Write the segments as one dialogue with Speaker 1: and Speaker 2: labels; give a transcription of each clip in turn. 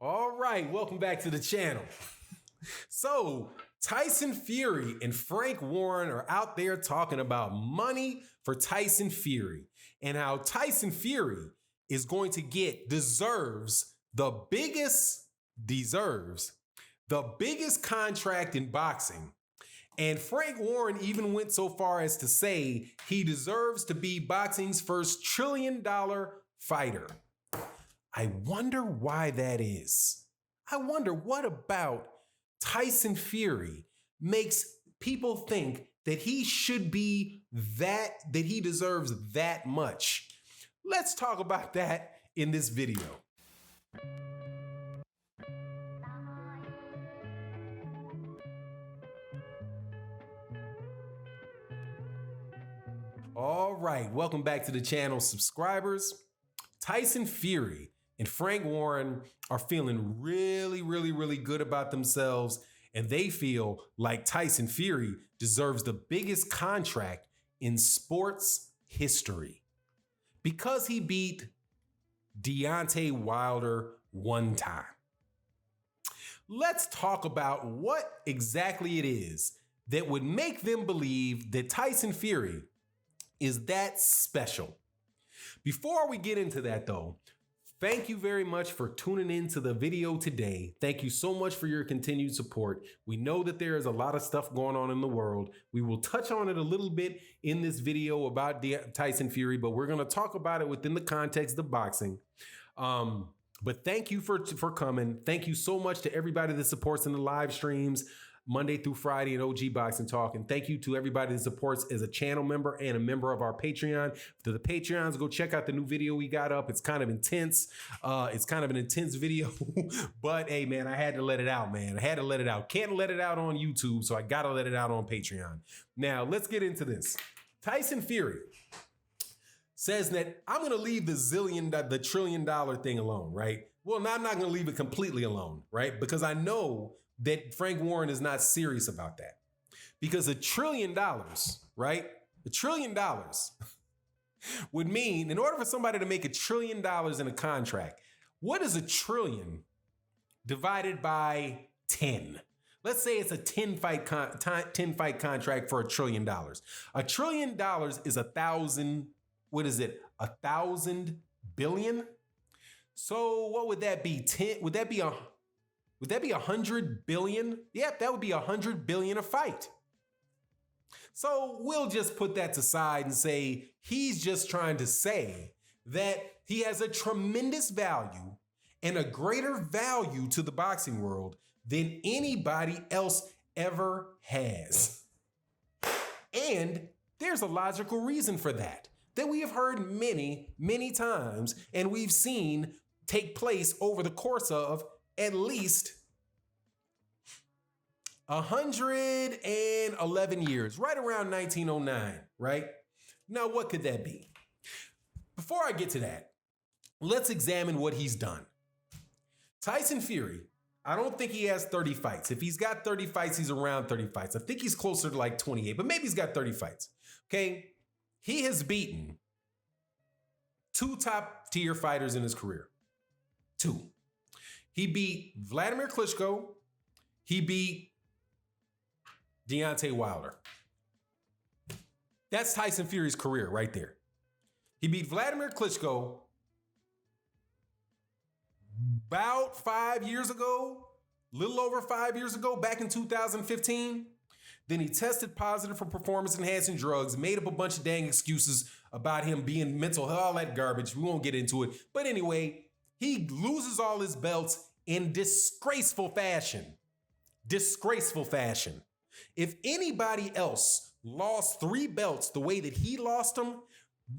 Speaker 1: All right, welcome back to the channel. So, Tyson Fury and Frank Warren are out there talking about money for Tyson Fury and how Tyson Fury is going to deserves the biggest contract in boxing. And Frank Warren even went so far as to say he deserves to be boxing's first $1 trillion fighter. I wonder why that is. I wonder what about Tyson Fury makes people think that he should be that he deserves that much. Let's talk about that in this video. All right, welcome back to the channel, subscribers. Tyson Fury and Frank Warren are feeling really good about themselves, and they feel like Tyson Fury deserves the biggest contract in sports history because he beat Deontay Wilder one time. Let's talk about what exactly it is that would make them believe that Tyson Fury is that special. Before we get into that though, thank you very much for tuning in to the video today. Thank you so much for your continued support. We know that there is a lot of stuff going on in the world. We will touch on it a little bit in this video about Tyson Fury, but we're going to talk about it within the context of boxing. But thank you for coming. Thank you so much to everybody that supports in the live streams Monday through Friday at OG Boxing Talk. And thank you to everybody that supports as a channel member and a member of our Patreon. To the Patreons, go check out the new video we got up. It's kind of intense. It's kind of an intense video, but hey man, I had to let it out, man. I had to let it out. Can't let it out on YouTube, so I got to let it out on Patreon. Now let's get into this. Tyson Fury says that I'm going to leave the $1 trillion thing alone, right? Well, now I'm not going to leave it completely alone, right? Because I know that Frank Warren is not serious about that. Because $1 trillion, right? $1 trillion would mean, in order for somebody to make $1 trillion in a contract, what is 1 trillion divided by 10? Let's say it's a 10 fight contract for $1 trillion. $1 trillion is 1,000, what is it? 1,000 billion? So what would that be? Would that be 100 billion? Yep, that would be 100 billion a fight. So we'll just put that to side and say he's just trying to say that he has a tremendous value and a greater value to the boxing world than anybody else ever has. And there's a logical reason for that we have heard many times and we've seen take place over the course of at least 111 years, right around 1909, right? Now, what could that be? Before I get to that, let's examine what he's done. Tyson Fury, I don't think he has 30 fights. If he's got 30 fights, he's around 30 fights. I think he's closer to like 28, but maybe he's got 30 fights, okay? He has beaten 2 top-tier fighters in his career. 2. He beat Vladimir Klitschko. He beat Deontay Wilder. That's Tyson Fury's career right there. He beat Vladimir Klitschko about 5 years ago, little over 5 years ago, back in 2015. Then he tested positive for performance-enhancing drugs, made up a bunch of dang excuses about him being mental, all that garbage. We won't get into it. But anyway, he loses all his belts in disgraceful fashion. Disgraceful fashion. If anybody else lost 3 belts the way that he lost them,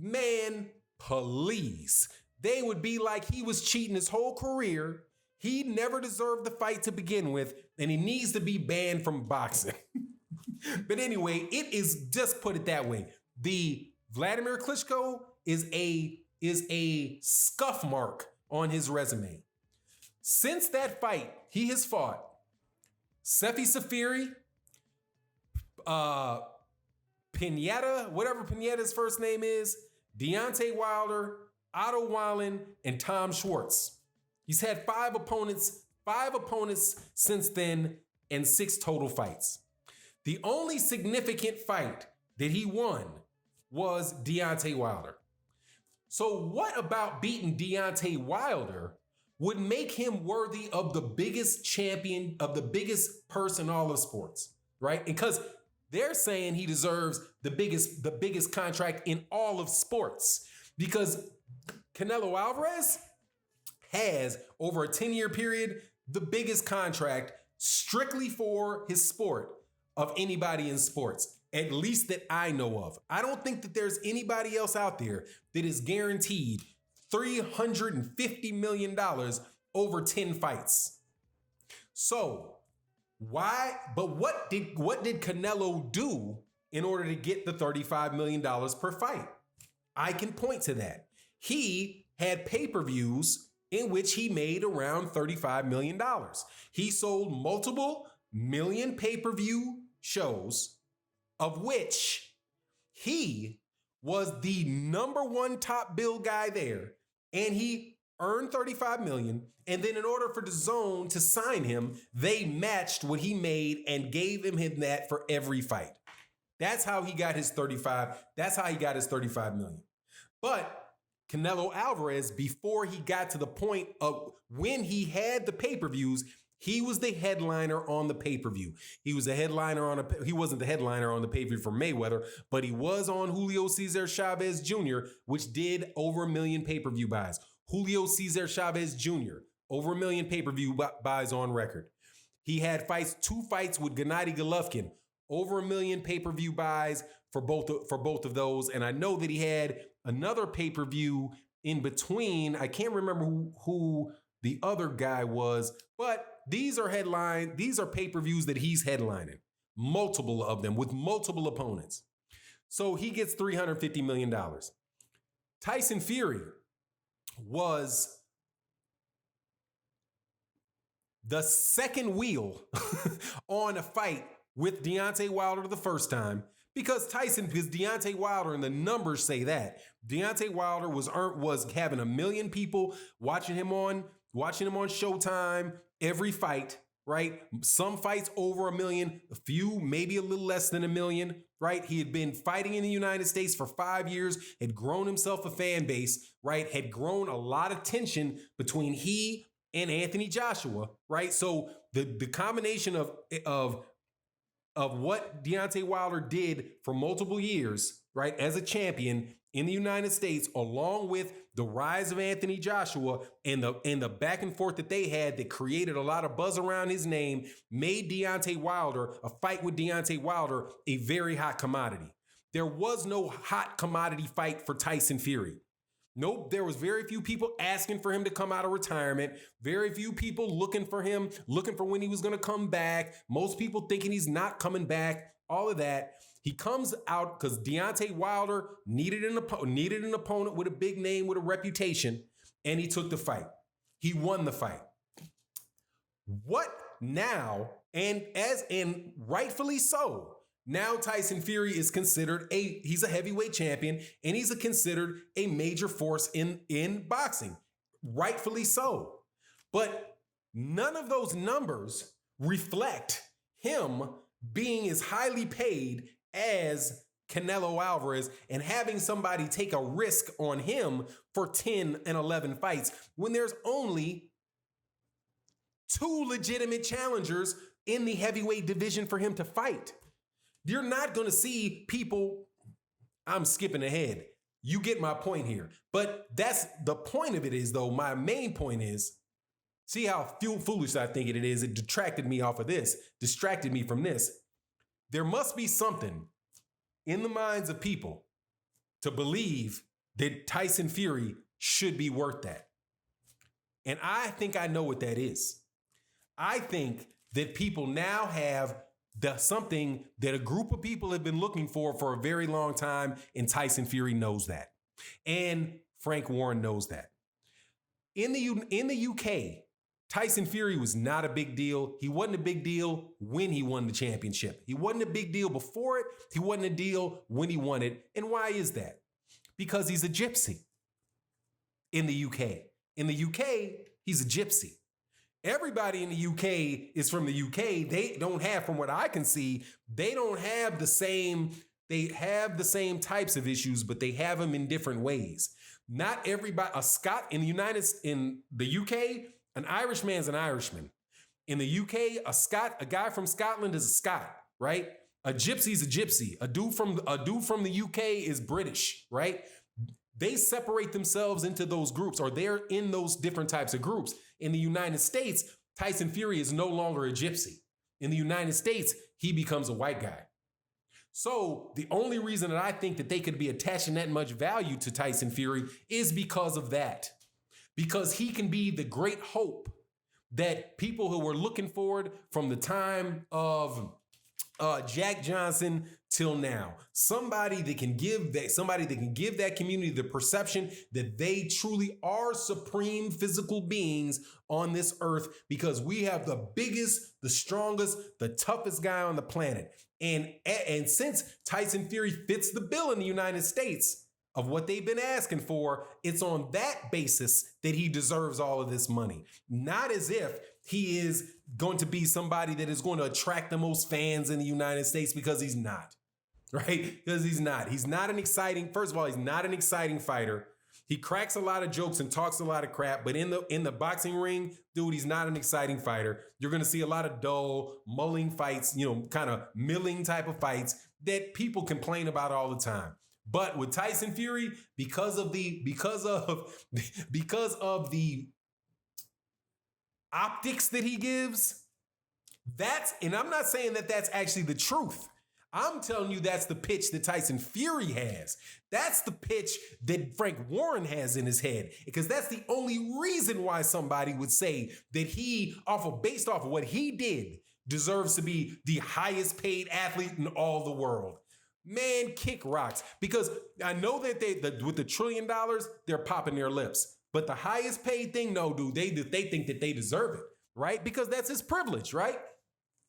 Speaker 1: man, please. They would be like he was cheating his whole career. He never deserved the fight to begin with, and he needs to be banned from boxing. But anyway, it is, just put it that way. The Vladimir Klitschko is a scuff mark on his resume. Since that fight, he has fought Sefi Safiri, Pineda, whatever Pineda's first name is, Deontay Wilder, Otto Wallin, and Tom Schwartz. He's had five opponents since then, and 6 total fights. The only significant fight that he won was Deontay Wilder. So what about beating Deontay Wilder would make him worthy of the biggest champion, of the biggest person in all of sports, right? Because they're saying he deserves the biggest contract in all of sports, because Canelo Alvarez has, over a 10-year period, the biggest contract strictly for his sport of anybody in sports, at least that I know of. I don't think that there's anybody else out there that is guaranteed $350 million over 10 fights. So what did Canelo do in order to get the $35 million per fight? I can point to that. He had pay-per-views in which he made around $35 million. He sold multiple million pay-per-view shows, of which he was the number one top bill guy there, and he earned $35 million. And then in order for the Zone to sign him, they matched what he made and gave him that for every fight. That's how he got his 35. That's how he got his $35 million. But Canelo Alvarez, before he got to the point of when he had the pay-per-views, he was the headliner on the pay-per-view. He wasn't the headliner on the pay-per-view for Mayweather, but he was on Julio Cesar Chavez Jr., which did over 1 million pay-per-view buys. Julio Cesar Chavez Jr., over 1 million pay-per-view buys on record. He had 2 fights with Gennady Golovkin, over 1 million pay-per-view buys for both of those. And I know that he had another pay-per-view in between. I can't remember who the other guy was, but these are pay-per-views that he's headlining, multiple of them with multiple opponents. So he gets $350 million. Tyson Fury was the second wheel on a fight with Deontay Wilder the first time, because Deontay Wilder, and the numbers say that Deontay Wilder was having 1 million people watching him on Showtime every fight, right? Some fights over 1 million, a few maybe a little less than 1 million, right? He had been fighting in the United States for 5 years, had grown himself a fan base, right? Had grown a lot of tension between he and Anthony Joshua, right? So the combination of what Deontay Wilder did for multiple years, right, as a champion in the United States, along with the rise of Anthony Joshua and the back and forth that they had that created a lot of buzz around his name, made a fight with Deontay Wilder a very hot commodity. There was no hot commodity fight for Tyson Fury. Nope, there was very few people asking for him to come out of retirement. Very few people looking for when he was going to come back. Most people thinking he's not coming back. All of that. He comes out because Deontay Wilder needed an opponent with a big name, with a reputation, and he took the fight. He won the fight. What now? And rightfully so. Now Tyson Fury is considered he's a heavyweight champion, and he's considered a major force in boxing. Rightfully so. But none of those numbers reflect him being as highly paid as Canelo Alvarez and having somebody take a risk on him for 10 and 11 fights when there's only 2 legitimate challengers in the heavyweight division for him to fight. You're not going to see people. I'm skipping ahead. You get my point here. But that's the point of it is, though, my main point is, see how foolish I think it is. It distracted me from this. There must be something in the minds of people to believe that Tyson Fury should be worth that. And I think I know what that is. I think that people now have something that a group of people have been looking for a very long time, and Tyson Fury knows that. And Frank Warren knows that. In the UK, Tyson Fury was not a big deal. He wasn't a big deal when he won the championship. He wasn't a big deal before it. He wasn't a deal when he won it. And why is that? Because he's a gypsy in the UK. In the UK, He's a gypsy. Everybody in the UK is from the UK. They don't have, from what I can see, they don't have the same, they have the same types of issues, but they have them in different ways. Not everybody, a Scot in the UK, an Irishman's an Irishman. In the UK, a guy from Scotland is a Scot, right? A gypsy's a gypsy. A dude from the UK is British, right? They separate themselves into those groups, or they're in those different types of groups. In the United States, Tyson Fury is no longer a gypsy. In the United States, he becomes a white guy. So the only reason that I think that they could be attaching that much value to Tyson Fury is because of that. Because he can be the great hope that people who were looking forward from the time of Jack Johnson till now. Somebody that can give that community the perception that they truly are supreme physical beings on this earth, because we have the biggest, the strongest, the toughest guy on the planet. And since Tyson Fury fits the bill in the United States of what they've been asking for, it's on that basis that he deserves all of this money. Not as if he is going to be somebody that is going to attract the most fans in the United States, because he's not, right? Because he's not. He's not an exciting, first of all, he's not an exciting fighter. He cracks a lot of jokes and talks a lot of crap, but in the boxing ring, dude, he's not an exciting fighter. You're going to see a lot of dull, mulling fights, kind of milling type of fights that people complain about all the time. But with Tyson Fury, because of the optics that he gives, and I'm not saying that that's actually the truth. I'm telling you that's the pitch that Tyson Fury has. That's the pitch that Frank Warren has in his head, because that's the only reason why somebody would say that he, based off of what he did, deserves to be the highest paid athlete in all the world. Man, kick rocks. Because I know that with the $1 trillion, they're popping their lips. But the highest paid thing, no, dude, they think that they deserve it, right? Because that's his privilege, right?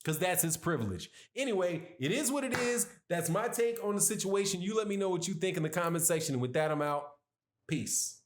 Speaker 1: Because that's his privilege. Anyway, it is what it is. That's my take on the situation. You let me know what you think in the comment section. And with that, I'm out. Peace.